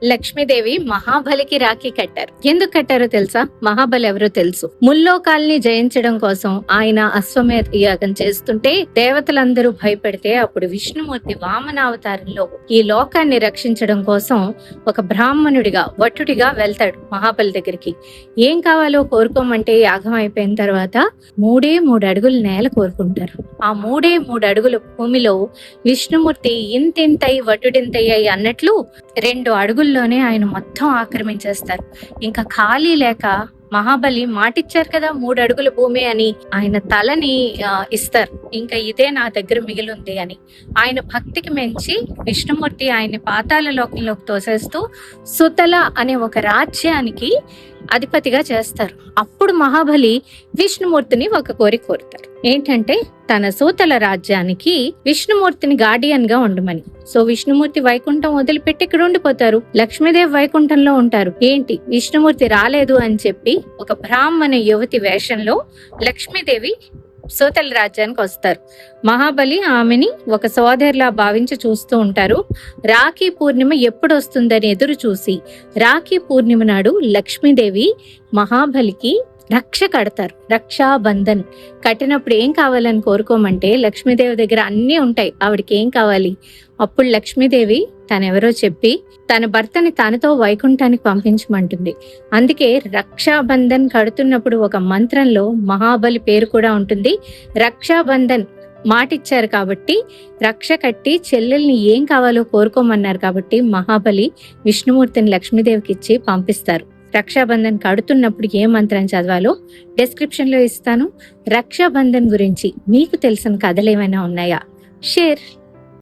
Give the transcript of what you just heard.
లక్ష్మీదేవి మహాబలికి రాఖీ కట్టారు. ఎందుకు కట్టారో తెలుసా? మహాబలి ఎవరో తెలుసు. ముల్లోకాల్ని జయించడం కోసం ఆయన అశ్వమేధ యాగం చేస్తుంటే దేవతలందరూ భయపడితే అప్పుడు విష్ణుమూర్తి వామనావతారంలో ఈ లోకాన్ని రక్షించడం కోసం ఒక బ్రాహ్మణుడిగా వటుడిగా వెళ్తాడు మహాబలి దగ్గరికి. ఏం కావాలో కోరుకోమంటే యాగం అయిపోయిన తర్వాత 3 అడుగులు నేల కోరుకుంటారు. ఆ 3 అడుగుల భూమిలో విష్ణుమూర్తి ఇంతింతై వటుడింతయ్యాయి అన్నట్లు 2 అడుగుల్లోనే ఆయన మొత్తం ఆక్రమించేస్తారు. ఇంకా ఖాళీ లేక మహాబలి మాటిచ్చారు కదా 3 అడుగుల భూమి అని, ఆయన తలని ఇస్తారు. ఇంకా ఇదే నా దగ్గర మిగిలింది అని. ఆయన భక్తికి మెచ్చి విష్ణుమూర్తి ఆయన పాతాళ లోకంలోకి తోసేస్తూ సుతల అనే ఒక రాజ్యానికి అధిపతిగా చేస్తారు. అప్పుడు మహాబలి విష్ణుమూర్తిని ఒక కోరిక కోరుతారు. ఏంటంటే తన సూతల రాజ్యానికి విష్ణుమూర్తిని గార్డియన్ గా ఉండమని. సో విష్ణుమూర్తి వైకుంఠం వదిలిపెట్టి ఇక్కడ ఉండిపోతారు. లక్ష్మీదేవి వైకుంఠంలో ఉంటారు. ఏంటి విష్ణుమూర్తి రాలేదు అని చెప్పి ఒక బ్రాహ్మణ యువతి వేషంలో లక్ష్మీదేవి సూతల రాజ్యానికి వస్తారు. మహాబలి ఆమెని ఒక సోదరిలా భావించి చూస్తూ ఉంటారు. రాఖీ పూర్ణిమ ఎప్పుడు వస్తుందని ఎదురు చూసి రాఖీ పూర్ణిమ నాడు లక్ష్మీదేవి మహాబలికి రక్ష కడతారు. రక్షాబంధన్ కట్టినప్పుడు ఏం కావాలని కోరుకోమంటే లక్ష్మీదేవి దగ్గర అన్నీ ఉంటాయి. ఆవిడకి ఏం కావాలి? అప్పుడు లక్ష్మీదేవి తనెవరో చెప్పి తన భర్తని తనతో వైకుంఠానికి పంపించమంటుంది. అందుకే రక్షాబంధన్ కడుతున్నప్పుడు ఒక మంత్రంలో మహాబలి పేరు కూడా ఉంటుంది. రక్షాబంధన్ మాటిచ్చారు కాబట్టి రక్ష కట్టి చెల్లెల్ని ఏం కావాలో కోరుకోమన్నారు కాబట్టి మహాబలి విష్ణుమూర్తిని లక్ష్మీదేవికి ఇచ్చి పంపిస్తారు. రక్షాబంధన్ కడుతున్నప్పుడు ఏ మంత్రం చదవాలో డిస్క్రిప్షన్ లో ఇస్తాను. రక్షాబంధన్ గురించి మీకు తెలిసిన కథలు ఏమైనా ఉన్నాయా? షేర్.